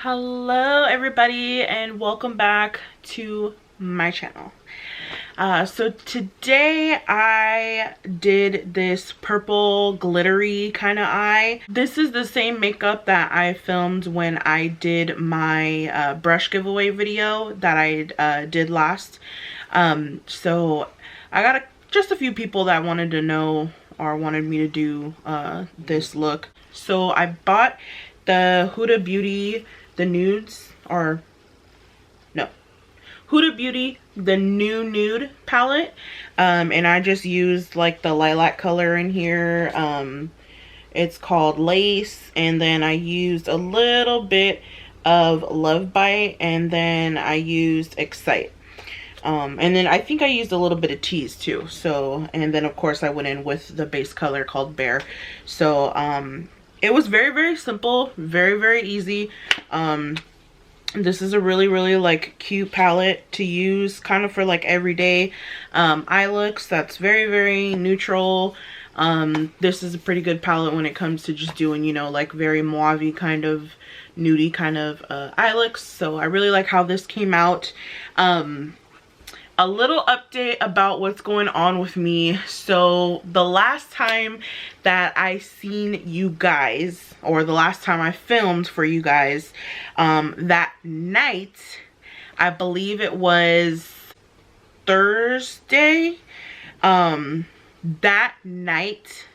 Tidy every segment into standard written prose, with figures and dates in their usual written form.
Hello everybody and welcome back to my channel. So today I did this purple glittery kind of eye. This is the same makeup that I filmed when I did my brush giveaway video that I did last. So I got just a few people that wanted to know or wanted me to do this look. So I bought the Huda Beauty the nudes, or no, Huda Beauty the new nude palette, and I just used like the lilac color in here. It's called Lace, and then I used a little bit of Love Bite, and then I used Excite, and then I think I used a little bit of Tease too. So, and then of course I went in with the base color called Bear. So it was very simple, very easy. This is a really like cute palette to use kind of for like everyday eye looks. That's very neutral. This is a pretty good palette when it comes to just doing, you know, like very mauve-y kind of nudie kind of eye looks. So I really like how this came out. A little update about what's going on with me. So the last time that I seen you guys, or the last time I filmed for you guys, that night, I believe it was Thursday, that night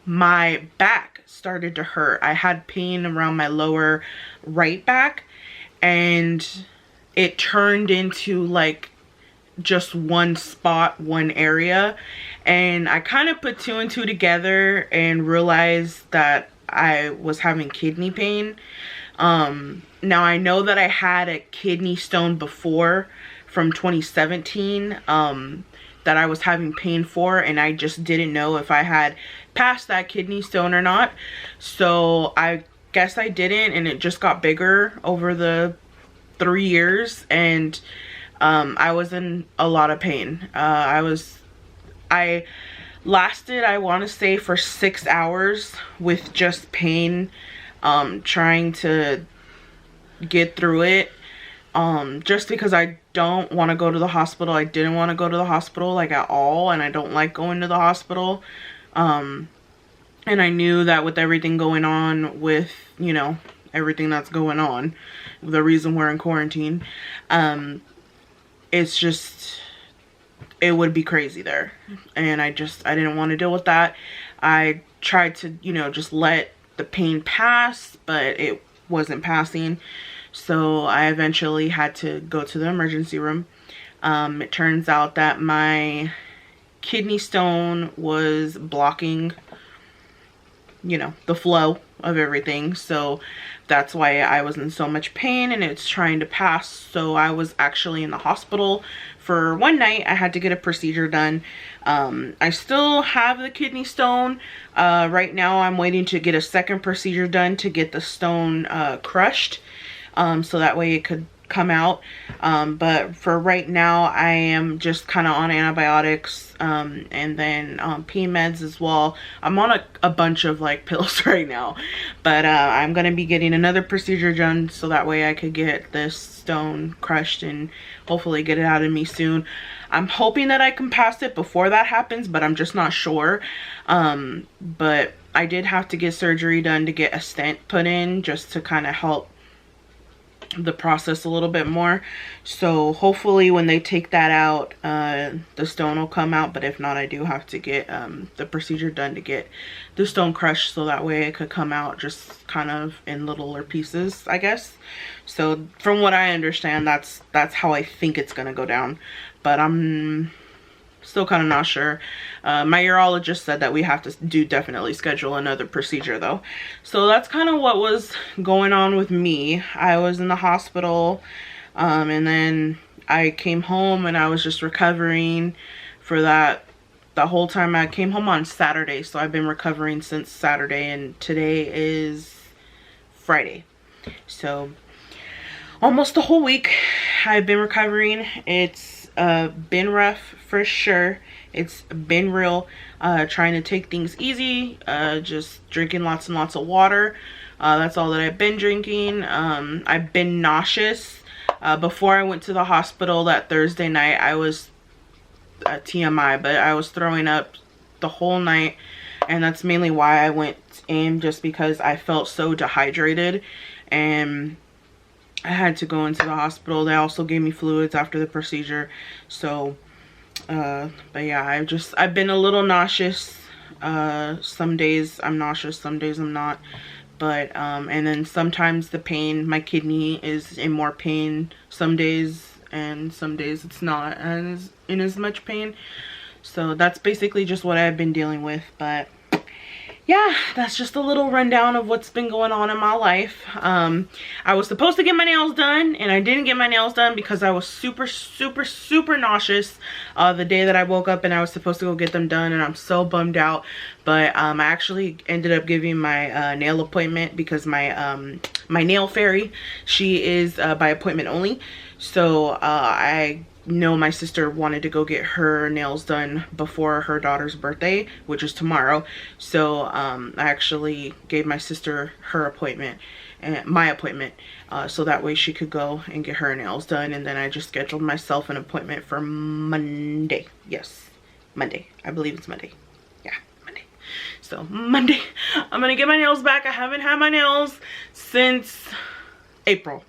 my back started to hurt. I had pain around my lower right back, and it turned into like just one spot, one area, and I kind of put two and two together and realized that I was having kidney pain. Now I know that I had a kidney stone before from 2017 that I was having pain for, and I just didn't know if I had passed that kidney stone or not. So I guess I didn't, and it just got bigger over the 3 years, and I was in a lot of pain. I lasted, I want to say, for 6 hours with just pain, trying to get through it, just because I don't want to go to the hospital. I didn't want to go to the hospital like at all, and I don't like going to the hospital. And I knew that with everything going on with, you know, everything that's going on, the reason we're in quarantine, it's just, it would be crazy there, and I didn't want to deal with that. I tried to, you know, just let the pain pass, but it wasn't passing, so I eventually had to go to the emergency room. It turns out that my kidney stone was blocking, you know, the flow of everything, so that's why I was in so much pain, and it's trying to pass. So I was actually in the hospital for one night. I had to get a procedure done. I still have the kidney stone. Right now I'm waiting to get a second procedure done to get the stone crushed, so that way it could come out. But for right now I am just kind of on antibiotics, and then pain meds as well. I'm on a bunch of like pills right now, but I'm gonna be getting another procedure done so that way I could get this stone crushed and hopefully get it out of me soon. I'm hoping that I can pass it before that happens, but I'm just not sure. But I did have to get surgery done to get a stent put in, just to kind of help the process a little bit more. So hopefully when they take that out, the stone will come out, but if not, I do have to get the procedure done to get the stone crushed, so that way it could come out just kind of in littler pieces, I guess. So from what I understand, that's how I think it's gonna go down, but I'm still kind of not sure. My urologist said that we have to definitely schedule another procedure though. So that's kind of what was going on with me. I was in the hospital, and then I came home, and I was just recovering for that the whole time. I came home on Saturday, so I've been recovering since Saturday, and today is Friday. So almost a whole week I've been recovering. It's been rough for sure. It's been real, trying to take things easy, just drinking lots and lots of water. That's all that I've been drinking. I've been nauseous. Before I went to the hospital that Thursday night, I was TMI, but I was throwing up the whole night, and that's mainly why I went in, just because I felt so dehydrated and I had to go into the hospital. They also gave me fluids after the procedure. So but yeah, I've been a little nauseous. Some days I'm nauseous, some days I'm not. But and then sometimes the pain, my kidney is in more pain some days, and some days it's not in as much pain. So that's basically just what I've been dealing with. But yeah, that's just a little rundown of what's been going on in my life. I was supposed to get my nails done, and I didn't get my nails done because I was super nauseous the day that I woke up, and I was supposed to go get them done, and I'm so bummed out. But I actually ended up giving my nail appointment, because my my nail fairy, she is by appointment only. So I know my sister wanted to go get her nails done before her daughter's birthday, which is tomorrow. So I actually gave my sister her appointment, and my appointment, so that way she could go and get her nails done. And then I just scheduled myself an appointment for Monday. Yes, Monday. I believe it's Monday. Yeah, Monday. So Monday I'm gonna get my nails back. I haven't had my nails since April,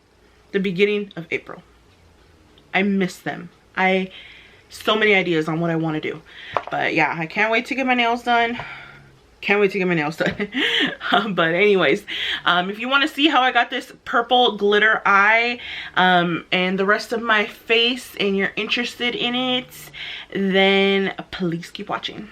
the beginning of April. I miss them. So many ideas on what I want to do. But yeah, I can't wait to get my nails done. Can't wait to get my nails done. But anyways, if you want to see how I got this purple glitter eye and the rest of my face, and you're interested in it, then please keep watching.